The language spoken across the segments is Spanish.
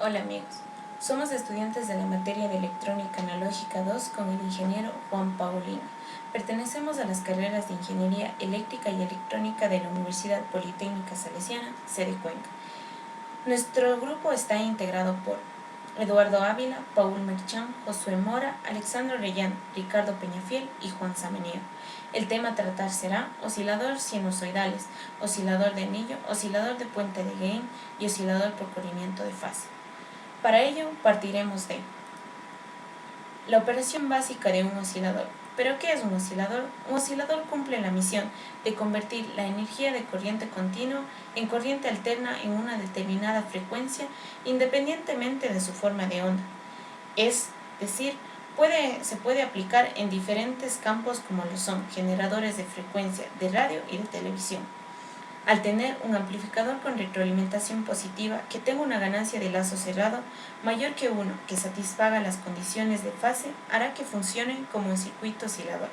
Hola amigos, somos estudiantes de la materia de Electrónica Analógica 2 con el ingeniero Juan Paulino. Pertenecemos a las carreras de Ingeniería Eléctrica y Electrónica de la Universidad Politécnica Salesiana, sede Cuenca. Nuestro grupo está integrado por Eduardo Ávila, Paul Merchán, Josué Mora, Alexandro Orellana, Ricardo Peñafiel y Juan Samaniego. El tema a tratar será oscilador sinusoidales, oscilador de anillo, oscilador de puente de Gain y oscilador por corrimiento de fase. Para ello partiremos de la operación básica de un oscilador. ¿Pero qué es un oscilador? Un oscilador cumple la misión de convertir la energía de corriente continua en corriente alterna en una determinada frecuencia independientemente de su forma de onda. Es decir, se puede aplicar en diferentes campos como lo son generadores de frecuencia de radio y de televisión. Al tener un amplificador con retroalimentación positiva que tenga una ganancia de lazo cerrado mayor que 1 que satisfaga las condiciones de fase, hará que funcione como un circuito oscilador.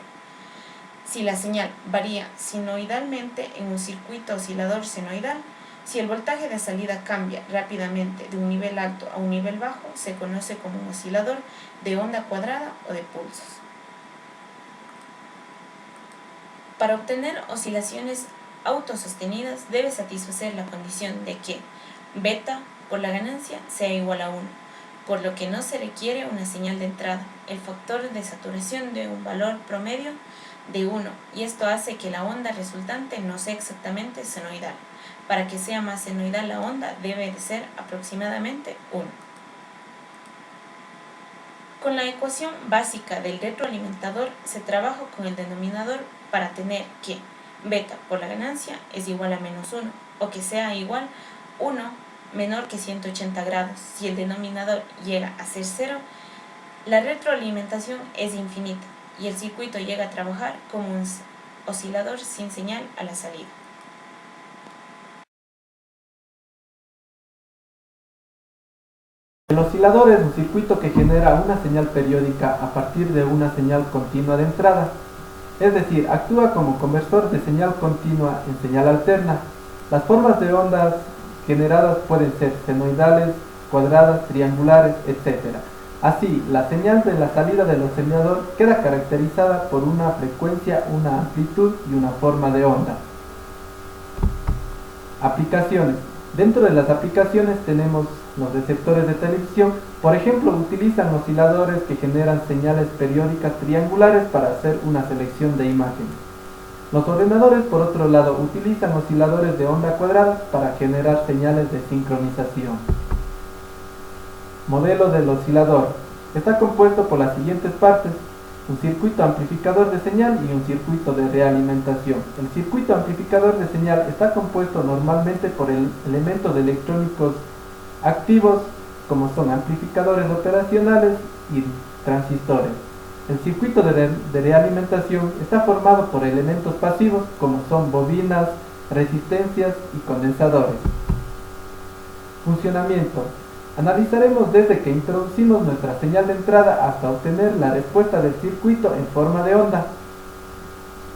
Si la señal varía sinoidalmente en un circuito oscilador senoidal, si el voltaje de salida cambia rápidamente de un nivel alto a un nivel bajo, se conoce como un oscilador de onda cuadrada o de pulsos. Para obtener oscilaciones autosostenidas debe satisfacer la condición de que beta por la ganancia sea igual a 1, por lo que no se requiere una señal de entrada, el factor de saturación de un valor promedio de 1, y esto hace que la onda resultante no sea exactamente senoidal. Para que sea más senoidal la onda debe de ser aproximadamente 1. Con la ecuación básica del retroalimentador se trabaja con el denominador para tener que beta por la ganancia es igual a menos 1 o que sea igual 1 menor que 180 grados. Si el denominador llega a ser 0, la retroalimentación es infinita y el circuito llega a trabajar como un oscilador sin señal a la salida. El oscilador es un circuito que genera una señal periódica a partir de una señal continua de entrada. Es decir, actúa como conversor de señal continua en señal alterna. Las formas de ondas generadas pueden ser senoidales, cuadradas, triangulares, etc. Así, la señal de la salida del oscilador queda caracterizada por una frecuencia, una amplitud y una forma de onda. Aplicaciones. Dentro de las aplicaciones tenemos los receptores de televisión. Por ejemplo, utilizan osciladores que generan señales periódicas triangulares para hacer una selección de imágenes. Los ordenadores, por otro lado, utilizan osciladores de onda cuadrada para generar señales de sincronización. Modelo del oscilador. Está compuesto por las siguientes partes: un circuito amplificador de señal y un circuito de realimentación. El circuito amplificador de señal está compuesto normalmente por elementos electrónicos activos como son amplificadores operacionales y transistores. El circuito de realimentación está formado por elementos pasivos como son bobinas, resistencias y condensadores. Funcionamiento. Analizaremos desde que introducimos nuestra señal de entrada hasta obtener la respuesta del circuito en forma de onda,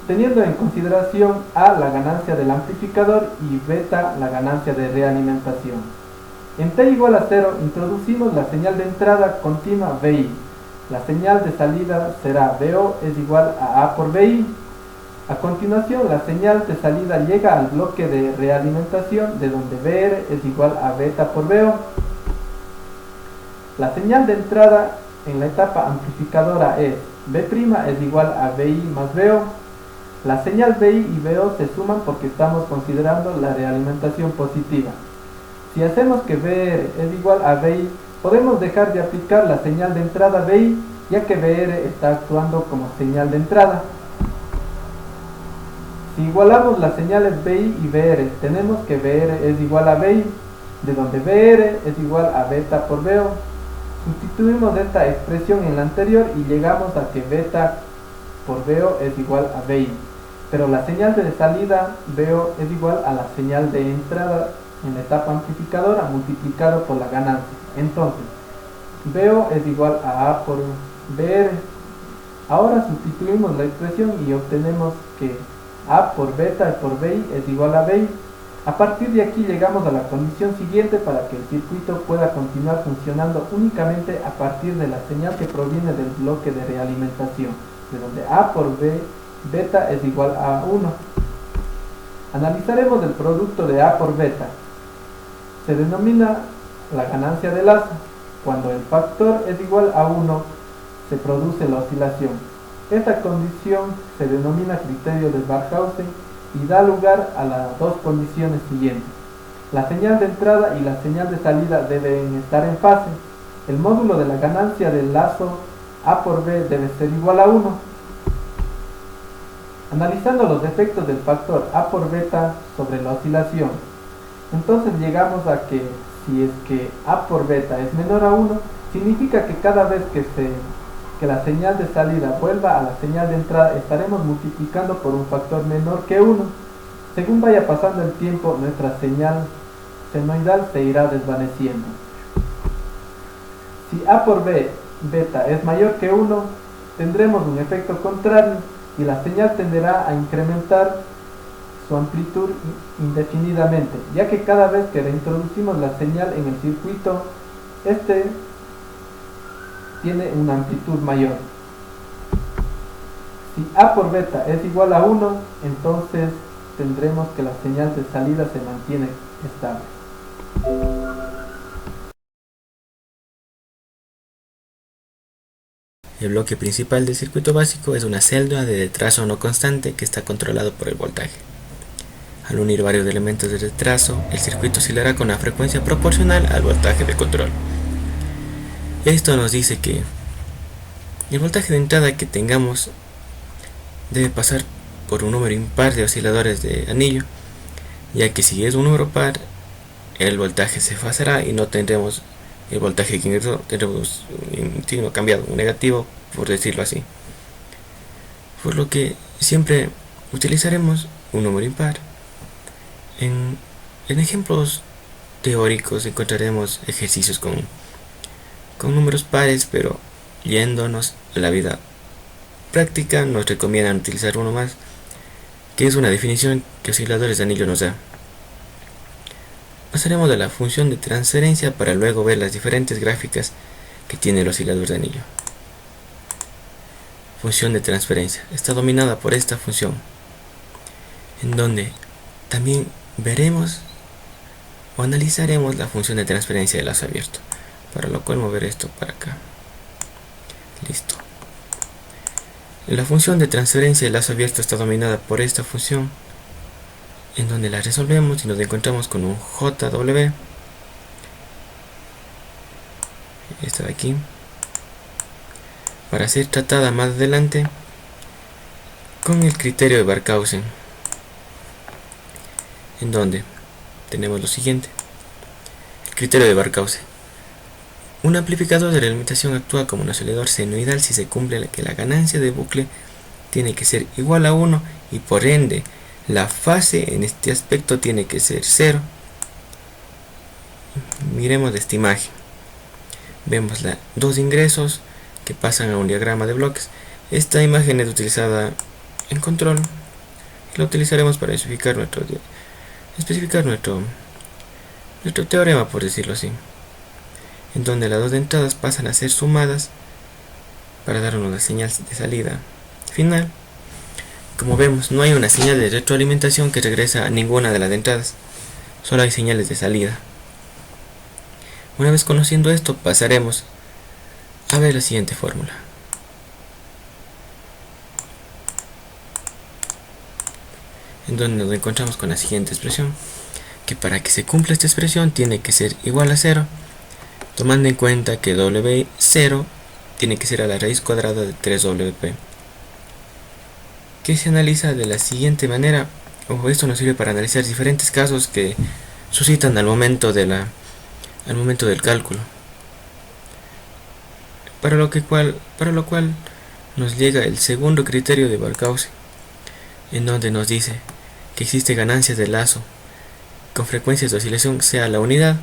teniendo en consideración A la ganancia del amplificador y beta la ganancia de realimentación. En t igual a 0 introducimos la señal de entrada continua VI. La señal de salida será VO es igual a A por VI. A continuación, la señal de salida llega al bloque de realimentación, de donde VR es igual a beta por VO. La señal de entrada en la etapa amplificadora es B' es igual a VI más VO. La señal VI y VO se suman porque estamos considerando la realimentación positiva. Si hacemos que VR es igual a VI, podemos dejar de aplicar la señal de entrada VI, ya que VR está actuando como señal de entrada. Si igualamos las señales VI y VR, tenemos que VR es igual a VI, de donde VR es igual a beta por VO. Sustituimos esta expresión en la anterior y llegamos a que beta por VO es igual a VI, pero la señal de salida VO es igual a la señal de entrada en la etapa amplificadora multiplicado por la ganancia. Entonces, VO es igual a A por VR. Ahora sustituimos la expresión y obtenemos que A por beta y por VI es igual a VI. A partir de aquí llegamos a la condición siguiente para que el circuito pueda continuar funcionando únicamente a partir de la señal que proviene del bloque de realimentación, de donde A por B beta es igual a 1. Analizaremos el producto de A por beta. Se denomina la ganancia de lazo. Cuando el factor es igual a 1, se produce la oscilación. Esta condición se denomina criterio de Barkhausen y da lugar a las dos condiciones siguientes. La señal de entrada y la señal de salida deben estar en fase. El módulo de la ganancia del lazo A por B debe ser igual a 1. Analizando los efectos del factor A por beta sobre la oscilación, entonces llegamos a que si es que A por beta es menor a 1, significa que cada vez que la señal de salida vuelva a la señal de entrada, estaremos multiplicando por un factor menor que 1. Según vaya pasando el tiempo, nuestra señal senoidal se irá desvaneciendo. Si A por B beta es mayor que 1, tendremos un efecto contrario y la señal tenderá a incrementar su amplitud indefinidamente, ya que cada vez que reintroducimos la señal en el circuito, este tiene una amplitud mayor. Si A por beta es igual a 1, entonces tendremos que la señal de salida se mantiene estable. El bloque principal del circuito básico es una celda de retraso no constante que está controlado por el voltaje. Al unir varios elementos de retraso, el circuito oscilará con una frecuencia proporcional al voltaje de control. Esto nos dice que el voltaje de entrada que tengamos debe pasar por un número impar de osciladores de anillo, ya que si es un número par, el voltaje se fasará y no tendremos el voltaje que ingresó, tendremos un signo cambiado, un negativo, por decirlo así. Por lo que siempre utilizaremos un número impar. En ejemplos teóricos encontraremos ejercicios con números pares, pero yéndonos a la vida práctica nos recomiendan utilizar uno más, que es una definición que osciladores de anillo nos da. Pasaremos a la función de transferencia para luego ver las diferentes gráficas que tiene el oscilador de anillo. Función de transferencia está dominada por esta función, en donde también veremos o analizaremos la función de transferencia de lazo abierto, para lo cual mover esto para acá. Listo. La función de transferencia de lazo abierto está dominada por esta función, en donde la resolvemos y nos encontramos con un JW, esta de aquí, para ser tratada más adelante con el criterio de Barkhausen, en donde tenemos lo siguiente. El criterio de Barkhausen: un amplificador de realimentación actúa como un oscilador senoidal si se cumple que la ganancia de bucle tiene que ser igual a 1 y por ende la fase en este aspecto tiene que ser 0. Miremos esta imagen. Vemos dos ingresos que pasan a un diagrama de bloques. Esta imagen es utilizada en control y la utilizaremos para especificar nuestro teorema, por decirlo así, en donde las dos entradas pasan a ser sumadas para darnos la señal de salida final. Como vemos, no hay una señal de retroalimentación que regresa a ninguna de las entradas, solo hay señales de salida. Una vez conociendo esto, pasaremos a ver la siguiente fórmula. En donde nos encontramos con la siguiente expresión, que para que se cumpla esta expresión tiene que ser igual a 0, tomando en cuenta que W0 tiene que ser a la raíz cuadrada de 3WP, que se analiza de la siguiente manera. Esto nos sirve para analizar diferentes casos que suscitan al momento del cálculo, para lo cual nos llega el segundo criterio de Barkhausen, en donde nos dice que existe ganancias de lazo con frecuencias de oscilación sea la unidad.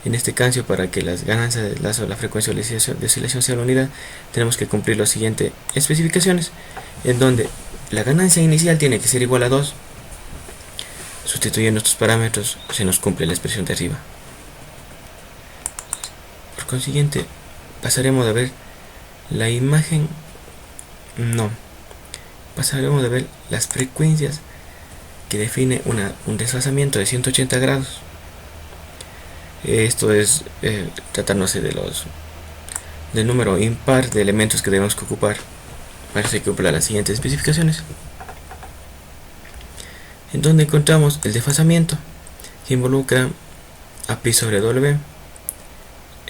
En este caso, para que las ganancias de lazo, la frecuencia de oscilación sea la unidad, tenemos que cumplir las siguientes especificaciones, en donde la ganancia inicial tiene que ser igual a 2, sustituyendo estos parámetros se nos cumple la expresión de arriba. Por consiguiente, pasaremos a ver la imagen, pasaremos a ver las frecuencias que define un desfasamiento de 180 grados. Esto es tratándose del número impar de elementos que debemos ocupar para que cumpla las siguientes especificaciones, en donde encontramos el desfasamiento, que involucra a pi sobre w,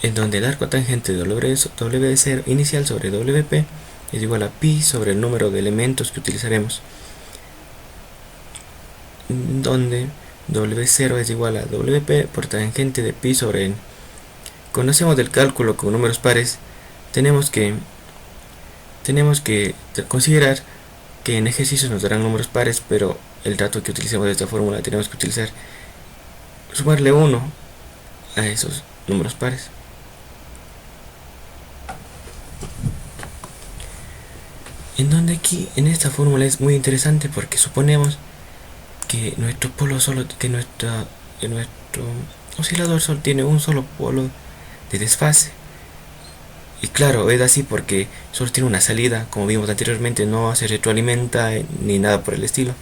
en donde el arco tangente de W0 inicial sobre WP es igual a pi sobre el número de elementos que utilizaremos, donde W0 es igual a WP por tangente de pi sobre n. Cuando hacemos del cálculo con números pares, tenemos que considerar que en ejercicios nos darán números pares, pero el dato que utilicemos de esta fórmula tenemos que sumarle 1 a esos números pares. En donde aquí en esta fórmula es muy interesante porque suponemos que nuestro oscilador solo tiene un solo polo de desfase. Y claro, es así porque solo tiene una salida, como vimos anteriormente, no se retroalimenta ni nada por el estilo.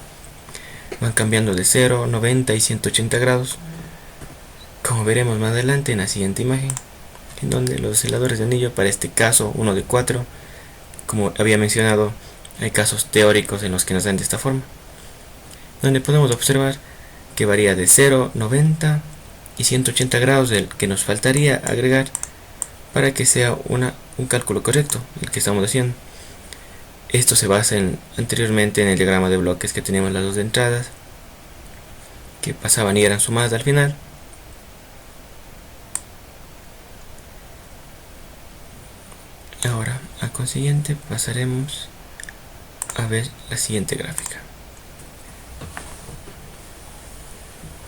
Van cambiando de 0, 90 y 180 grados, como veremos más adelante en la siguiente imagen, en donde los osciladores de anillo, para este caso uno de 4, como había mencionado, hay casos teóricos en los que nos dan de esta forma, donde podemos observar que varía de 0, 90 y 180 grados, del que nos faltaría agregar para que sea un cálculo correcto el que estamos haciendo. Esto se basa anteriormente en el diagrama de bloques que teníamos las dos entradas que pasaban y eran sumadas al final. Ahora, a consiguiente, pasaremos a ver la siguiente gráfica.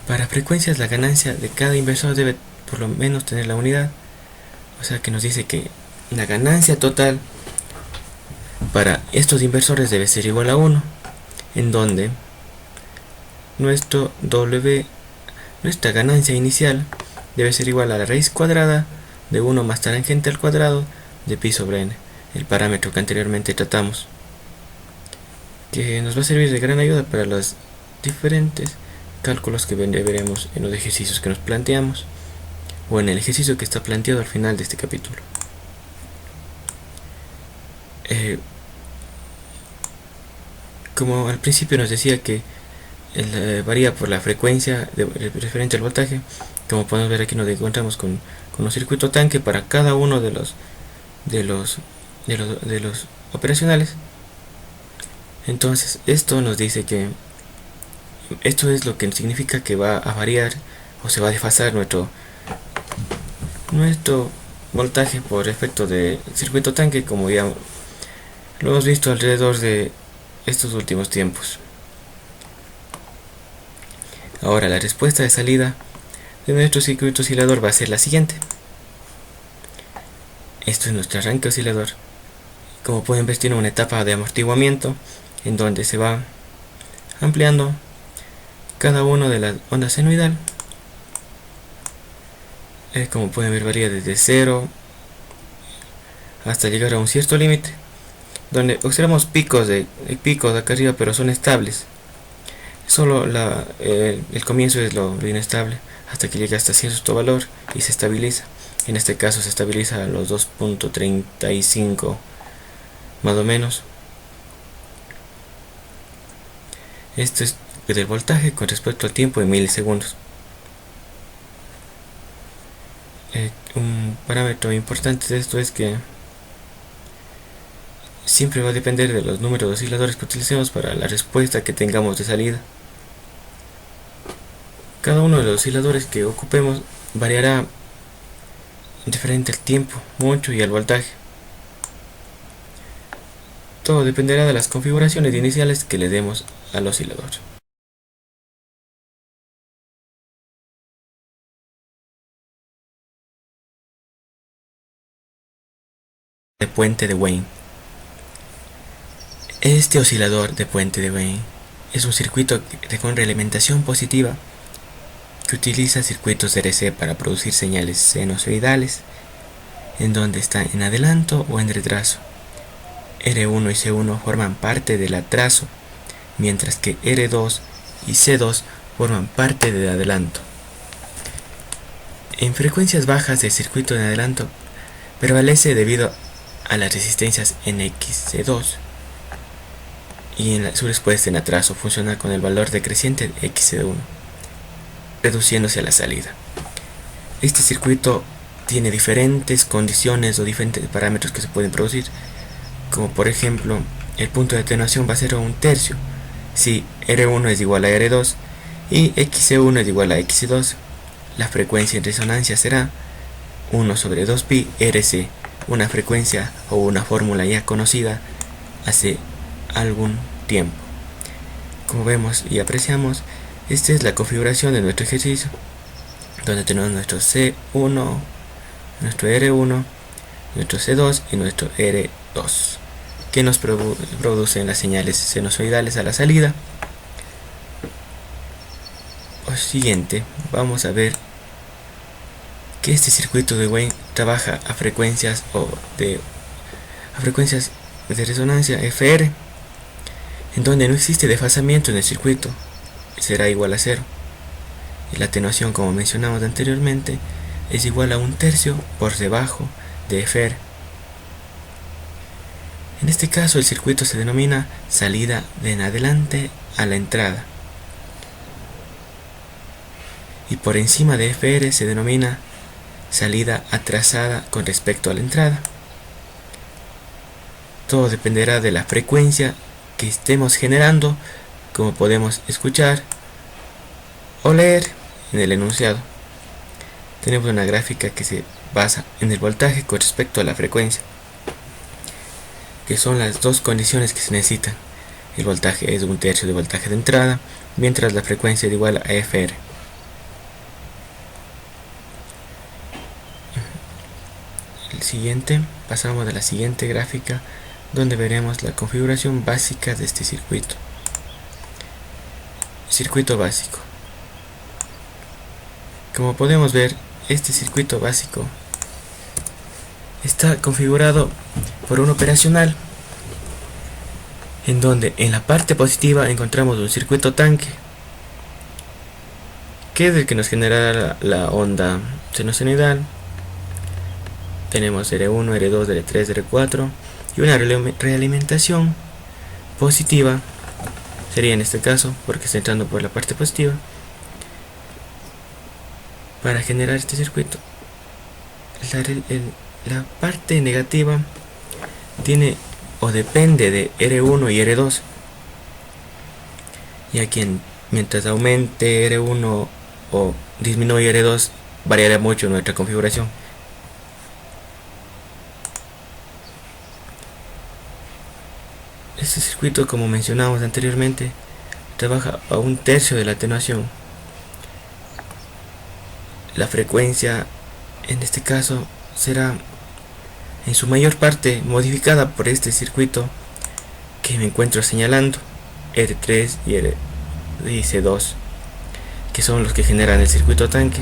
Para frecuencias, la ganancia de cada inversor debe por lo menos tener la unidad. O sea que nos dice que la ganancia total para estos inversores debe ser igual a 1, en donde nuestra ganancia inicial debe ser igual a la raíz cuadrada de 1 más tangente al cuadrado de pi sobre n, el parámetro que anteriormente tratamos, que nos va a servir de gran ayuda para los diferentes cálculos que veremos en los ejercicios que nos planteamos, o en el ejercicio que está planteado al final de este capítulo. Como al principio nos decía que varía por la frecuencia referente al voltaje, como podemos ver aquí nos encontramos con un circuito tanque para cada uno de los operacionales. Entonces esto nos dice que esto es lo que significa que va a variar o se va a desfasar nuestro voltaje por efecto del circuito tanque, como ya lo hemos visto alrededor de estos últimos tiempos. Ahora la respuesta de salida de nuestro circuito oscilador va a ser la siguiente. Esto es nuestro arranque oscilador. Como pueden ver, tiene una etapa de amortiguamiento en donde se va ampliando cada una de las ondas senoidal. Como pueden ver, varía desde 0 hasta llegar a un cierto límite, donde observamos picos acá arriba, pero son estables. Solo el comienzo es lo inestable, hasta que llega hasta cierto valor y se estabiliza. En este caso se estabiliza a los 2.35 más o menos. Esto es del voltaje con respecto al tiempo en milisegundos. Un parámetro importante de esto es que siempre va a depender de los números de osciladores que utilicemos para la respuesta que tengamos de salida. Cada uno de los osciladores que ocupemos variará diferente al tiempo, mucho, y al voltaje. Todo dependerá de las configuraciones iniciales que le demos al oscilador. De puente de Wien. Este oscilador de puente de Wien es un circuito con realimentación positiva que utiliza circuitos RC para producir señales sinusoidales en donde está en adelanto o en retraso. R1 y C1 forman parte del atraso, mientras que R2 y C2 forman parte del adelanto. En frecuencias bajas el circuito de adelanto prevalece debido a las resistencias NXC2 y en su respuesta en atraso funciona con el valor decreciente de XC1, reduciéndose a la salida. Este circuito tiene diferentes condiciones o diferentes parámetros que se pueden producir, como por ejemplo el punto de atenuación va a ser 1/3 si R1 es igual a R2 y XC1 es igual a XC2. La frecuencia en resonancia será 1/2pi RC, una frecuencia o una fórmula ya conocida hace algún tiempo. Como vemos y apreciamos, esta es la configuración de nuestro ejercicio, donde tenemos nuestro C1, nuestro R1, nuestro C2 y nuestro R2, que nos producen las señales sinusoidales a la salida. Por siguiente, vamos a ver que este circuito de Wien trabaja a frecuencias de resonancia FR, en donde no existe desfasamiento en el circuito, será igual a 0, y la atenuación, como mencionamos anteriormente, es igual a 1/3 por debajo de FR. En este caso el circuito se denomina salida de en adelante a la entrada, y por encima de FR se denomina salida atrasada con respecto a la entrada. Todo dependerá de la frecuencia que estemos generando, como podemos escuchar o leer en el enunciado. Tenemos una gráfica que se basa en el voltaje con respecto a la frecuencia, que son las dos condiciones que se necesitan. El voltaje es 1/3 de voltaje de entrada, mientras la frecuencia es igual a FR. El siguiente, pasamos a la siguiente gráfica, donde veremos la configuración básica de este circuito. Circuito básico. Como podemos ver, este circuito básico está configurado por un operacional, en donde en la parte positiva encontramos un circuito tanque, que es el que nos generará la onda sinusoidal. Tenemos R1, R2, R3, R4 y una realimentación positiva, sería en este caso, porque está entrando por la parte positiva, para generar este circuito. La parte negativa tiene o depende de R1 y R2, ya que mientras aumente R1 o disminuye R2 variará mucho nuestra configuración. Este circuito, como mencionamos anteriormente, trabaja a 1/3 de la atenuación. La frecuencia en este caso será en su mayor parte modificada por este circuito que me encuentro señalando, R3 y C2, que son los que generan el circuito tanque.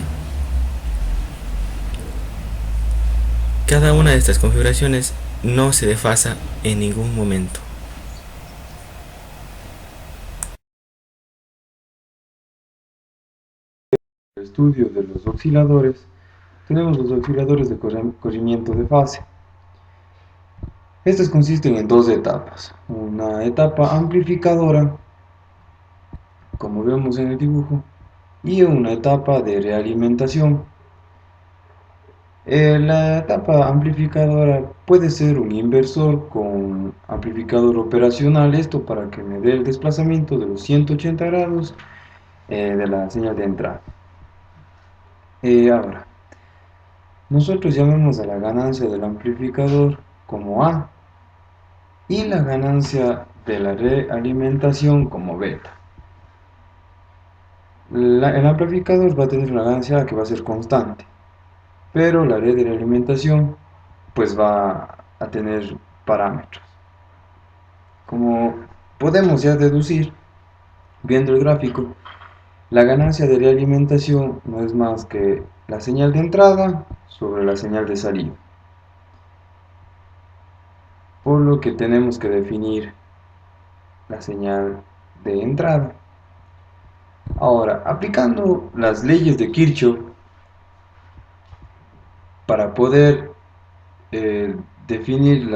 Cada una de estas configuraciones no se desfasa en ningún momento. El estudio de los osciladores, tenemos los osciladores de corrimiento de fase. Estos consisten en dos etapas. Una etapa amplificadora, como vemos en el dibujo, y una etapa de realimentación. La etapa amplificadora puede ser un inversor con amplificador operacional, esto para que me dé el desplazamiento de los 180 grados de la señal de entrada. Ahora, nosotros llamamos a la ganancia del amplificador como A y la ganancia de la realimentación como beta. El amplificador va a tener una ganancia A que va a ser constante, pero la red de realimentación pues va a tener parámetros. Como podemos ya deducir, viendo el gráfico, la ganancia de realimentación no es más que la señal de entrada sobre la señal de salida. Por lo que tenemos que definir la señal de entrada. Ahora, aplicando las leyes de Kirchhoff para poder definir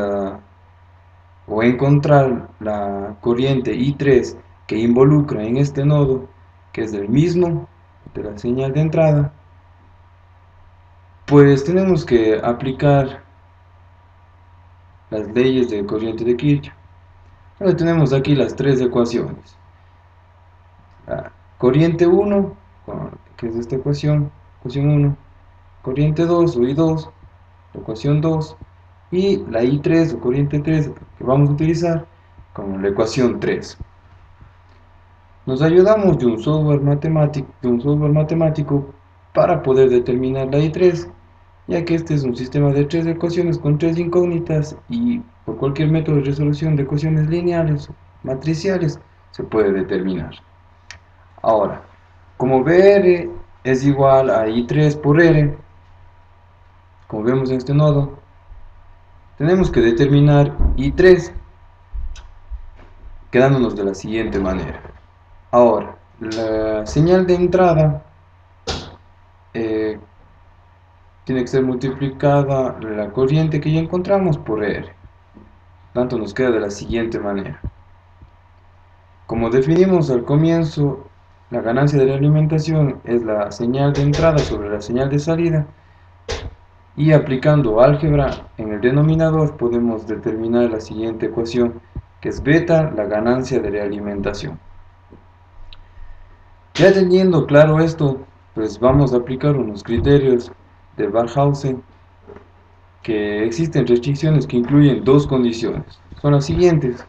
o encontrar la corriente I3 que involucra en este nodo, que es el mismo de la señal de entrada, pues tenemos que aplicar las leyes de corriente de Kirchhoff. Ahora tenemos aquí las tres ecuaciones. La corriente 1, que es esta ecuación 1, corriente 2 o I2, la ecuación 2, y la I3 o corriente 3 que vamos a utilizar como la ecuación 3. Nos ayudamos de un software matemático para poder determinar la I3, ya que este es un sistema de tres ecuaciones con tres incógnitas y por cualquier método de resolución de ecuaciones lineales o matriciales se puede determinar. Ahora, como BR es igual a I3 por R, como vemos en este nodo, tenemos que determinar I3 quedándonos de la siguiente manera. Ahora, la señal de entrada tiene que ser multiplicada la corriente que ya encontramos por R. Tanto nos queda de la siguiente manera. Como definimos al comienzo, la ganancia de la alimentación es la señal de entrada sobre la señal de salida, y aplicando álgebra en el denominador podemos determinar la siguiente ecuación, que es beta, la ganancia de realimentación. Ya teniendo claro esto, pues vamos a aplicar unos criterios de Barkhausen, que existen restricciones que incluyen dos condiciones. Son las siguientes.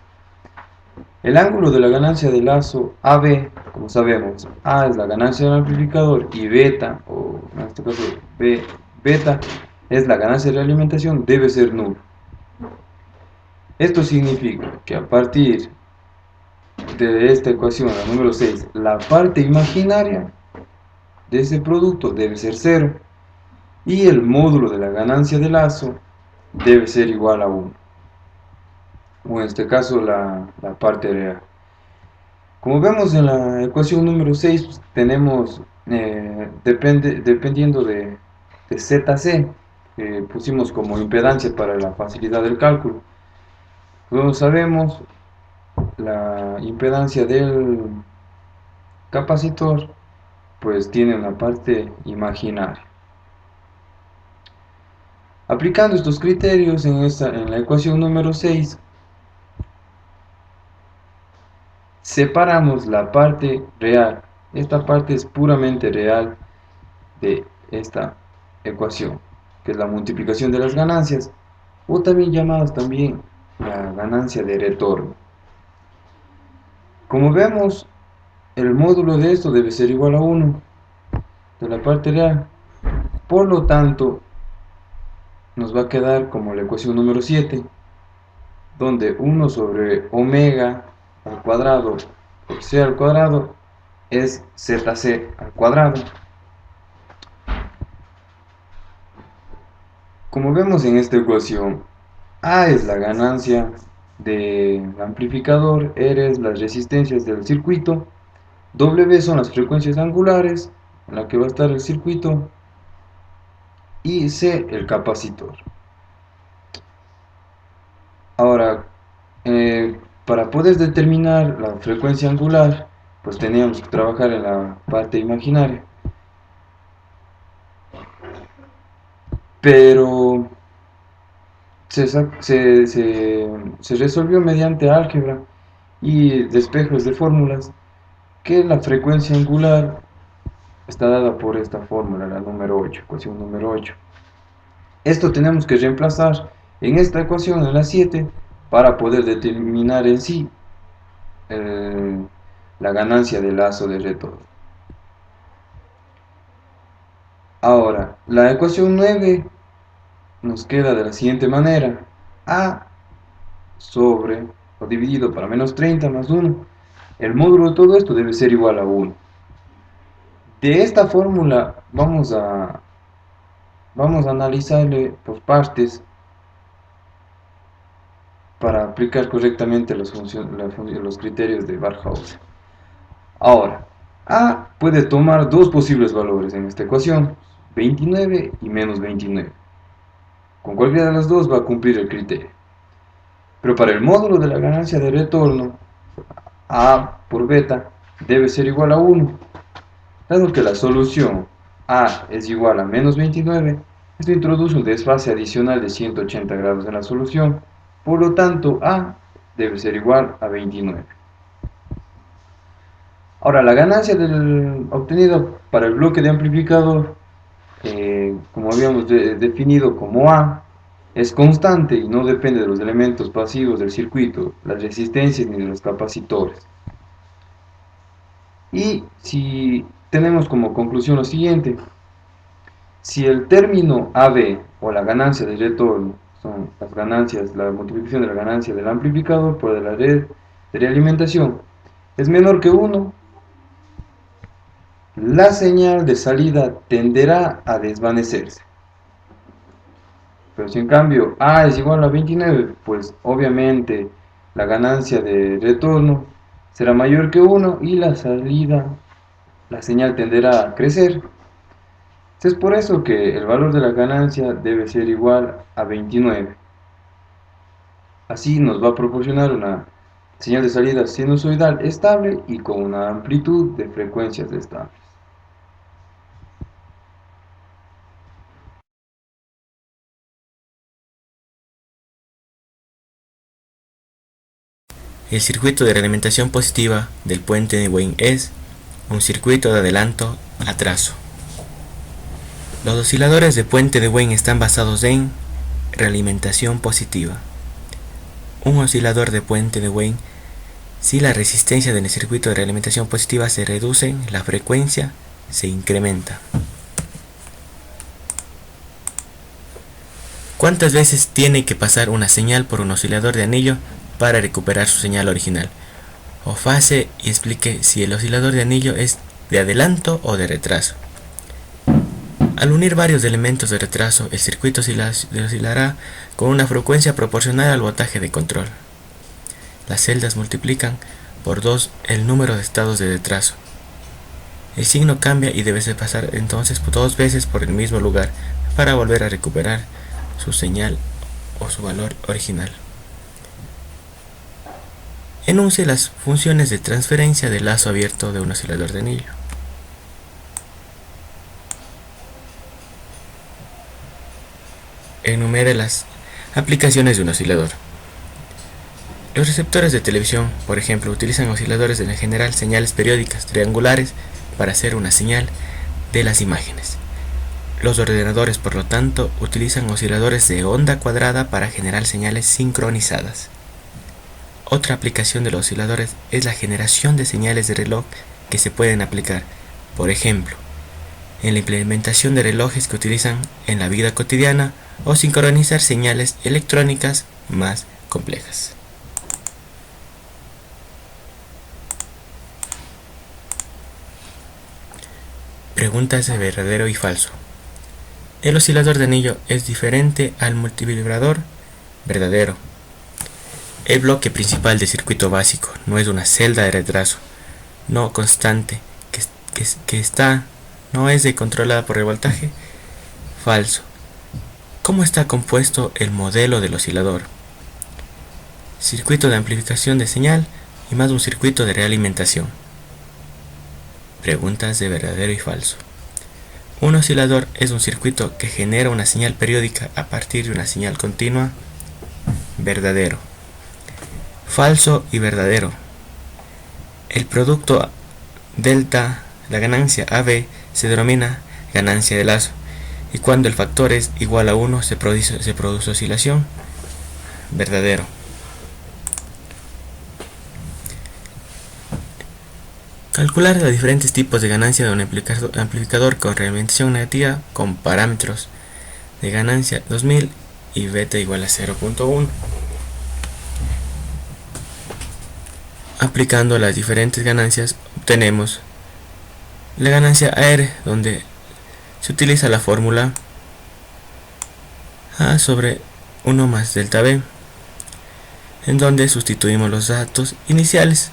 El ángulo de la ganancia de lazo AB, como sabemos, A es la ganancia del amplificador y beta, o en este caso beta, es la ganancia de la alimentación, debe ser nulo. Esto significa que a partir de esta ecuación, la número 6, la parte imaginaria de ese producto debe ser 0 y el módulo de la ganancia de lazo debe ser igual a 1, o en este caso la parte real. Como vemos en la ecuación número 6, pues, tenemos, dependiendo de ZC, que pusimos como impedancia para la facilidad del cálculo. Como sabemos, la impedancia del capacitor pues tiene una parte imaginaria. Aplicando estos criterios en la ecuación número 6, separamos la parte real. Esta parte es puramente real de esta ecuación, que es la multiplicación de las ganancias, o también llamadas también la ganancia de retorno. Como vemos, el módulo de esto debe ser igual a 1 de la parte real. Por lo tanto, nos va a quedar como la ecuación número 7, donde 1 sobre omega al cuadrado por c al cuadrado es zc al cuadrado. Como vemos en esta ecuación, A es la ganancia del amplificador, R es las resistencias del circuito, W son las frecuencias angulares en la que va a estar el circuito, y C el capacitor. Ahora, para poder determinar la frecuencia angular, pues teníamos que trabajar en la parte imaginaria. Pero se resolvió mediante álgebra y despejos de fórmulas que la frecuencia angular está dada por esta fórmula, la número 8, ecuación número 8. Esto tenemos que reemplazar en esta ecuación, en la 7, para poder determinar en sí la ganancia del lazo de retorno. Ahora, la ecuación 9 nos queda de la siguiente manera: A sobre, o dividido para menos 30 más 1, el módulo de todo esto debe ser igual a 1. De esta fórmula vamos a analizarle por partes para aplicar correctamente los criterios de Barkhausen. Ahora, A puede tomar dos posibles valores en esta ecuación, 29 y menos 29. Con cualquiera de las dos va a cumplir el criterio. Pero para el módulo de la ganancia de retorno, A por beta debe ser igual a 1. Dado que la solución A es igual a menos 29, esto introduce un desfase adicional de 180 grados en la solución. Por lo tanto, A debe ser igual a 29. Ahora, la ganancia obtenida para el bloque de amplificador, como habíamos definido como A, es constante y no depende de los elementos pasivos del circuito, las resistencias ni de los capacitores. Y si tenemos como conclusión lo siguiente: si el término AB o la ganancia de retorno son las ganancias, la multiplicación de la ganancia del amplificador por la red de realimentación es menor que 1, la señal de salida tenderá a desvanecerse. Pero si en cambio A es igual a 29, pues obviamente la ganancia de retorno será mayor que 1 y la señal tenderá a crecer. Es por eso que el valor de la ganancia debe ser igual a 29. Así nos va a proporcionar una señal de salida sinusoidal estable y con una amplitud de frecuencias estables. El circuito de realimentación positiva del puente de Wien es un circuito de adelanto-atraso. Los osciladores de puente de Wien están basados en realimentación positiva. Un oscilador de puente de Wien, si la resistencia del circuito de realimentación positiva se reduce, la frecuencia se incrementa. ¿Cuántas veces tiene que pasar una señal por un oscilador de anillo para recuperar su señal original? O fase y explique si el oscilador de anillo es de adelanto o de retraso. Al unir varios elementos de retraso, el circuito oscilará con una frecuencia proporcional al voltaje de control. Las celdas multiplican por 2 el número de estados de retraso. El signo cambia y debe pasar entonces 2 veces por el mismo lugar para volver a recuperar su señal o su valor original. Enuncie las funciones de transferencia del lazo abierto de un oscilador de anillo. Enumere las aplicaciones de un oscilador. Los receptores de televisión, por ejemplo, utilizan osciladores en general señales periódicas triangulares para hacer una señal de las imágenes. Los ordenadores, por lo tanto, utilizan osciladores de onda cuadrada para generar señales sincronizadas. Otra aplicación de los osciladores es la generación de señales de reloj que se pueden aplicar, por ejemplo, en la implementación de relojes que utilizan en la vida cotidiana o sincronizar señales electrónicas más complejas. Preguntas de verdadero y falso. El oscilador de anillo es diferente al multivibrador. Verdadero. El bloque principal del circuito básico no es una celda de retraso no constante no es controlada por el voltaje. Falso. ¿Cómo está compuesto el modelo del oscilador? Circuito de amplificación de señal y más un circuito de realimentación. Preguntas de verdadero y falso. Un oscilador es un circuito que genera una señal periódica a partir de una señal continua. Verdadero. Falso y verdadero. El producto delta, la ganancia AB, se denomina ganancia de lazo, y cuando el factor es igual a 1 se produce oscilación. Verdadero. Calcular los diferentes tipos de ganancia de un amplificador con realimentación negativa con parámetros de ganancia 2000 y beta igual a 0.1. Aplicando las diferentes ganancias obtenemos la ganancia AR, donde se utiliza la fórmula A sobre 1 más delta B, en donde sustituimos los datos iniciales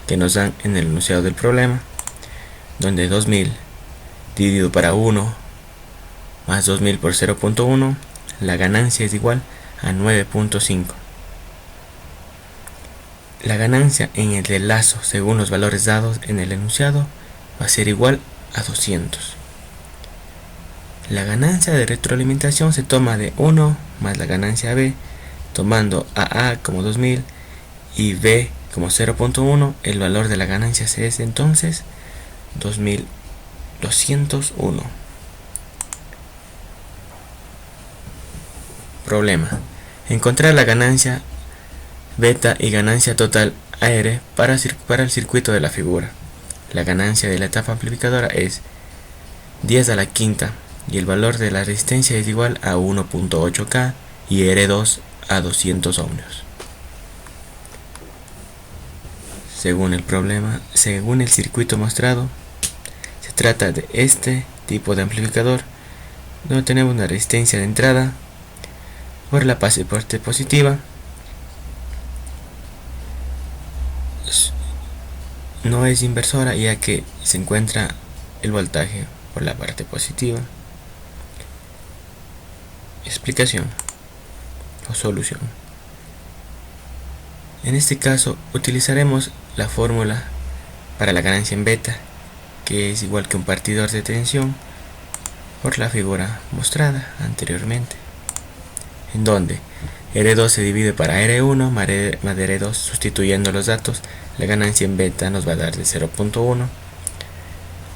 que nos dan en el enunciado del problema, donde 2000 dividido para 1 más 2000 por 0.1, la ganancia es igual a 9.5. La ganancia en el del lazo según los valores dados en el enunciado va a ser igual a 200. La ganancia de retroalimentación se toma de 1 más la ganancia B, tomando a A como 2000 y B como 0.1. El valor de la ganancia es entonces 2201. Problema: encontrar la ganancia beta y ganancia total AR para el circuito de la figura. La ganancia de la etapa amplificadora es 10 a la quinta y el valor de la resistencia es igual a 1.8K y R2 a 200 ohmios. Según el problema, según el circuito mostrado, se trata de este tipo de amplificador, donde tenemos una resistencia de entrada por la parte positiva, no es inversora ya que se encuentra el voltaje por la parte positiva. Explicación o solución: en este caso utilizaremos la fórmula para la ganancia en beta, que es igual que un partidor de tensión por la figura mostrada anteriormente, en donde R2 se divide para R1 más R2. Sustituyendo los datos, la ganancia en beta nos va a dar de 0.1,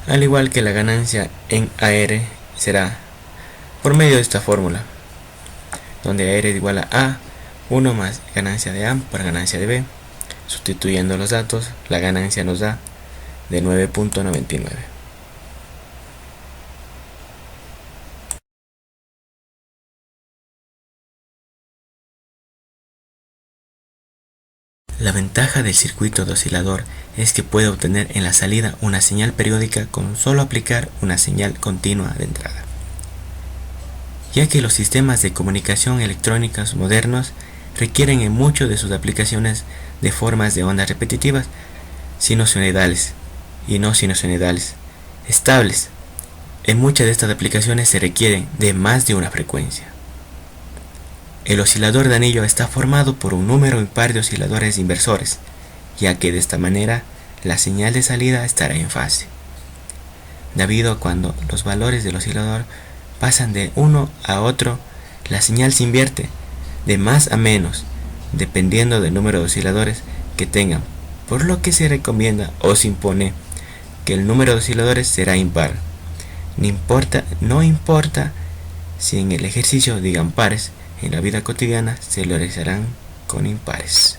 al igual que la ganancia en AR será por medio de esta fórmula, donde AR es igual a 1 más ganancia de A por ganancia de B. Sustituyendo los datos, la ganancia nos da de 9.99. La ventaja del circuito de oscilador es que puede obtener en la salida una señal periódica con solo aplicar una señal continua de entrada, ya que los sistemas de comunicación electrónicos modernos requieren en muchas de sus aplicaciones de formas de ondas repetitivas, sinusoidales y no sinusoidales, estables. En muchas de estas aplicaciones se requieren de más de una frecuencia. El oscilador de anillo está formado por un número impar de osciladores inversores, ya que de esta manera la señal de salida estará en fase. Debido a cuando los valores del oscilador pasan de uno a otro, la señal se invierte de más a menos, dependiendo del número de osciladores que tengan, por lo que se recomienda o se impone que el número de osciladores será impar. No importa si en el ejercicio digan pares, en la vida cotidiana se lo realizarán con impares.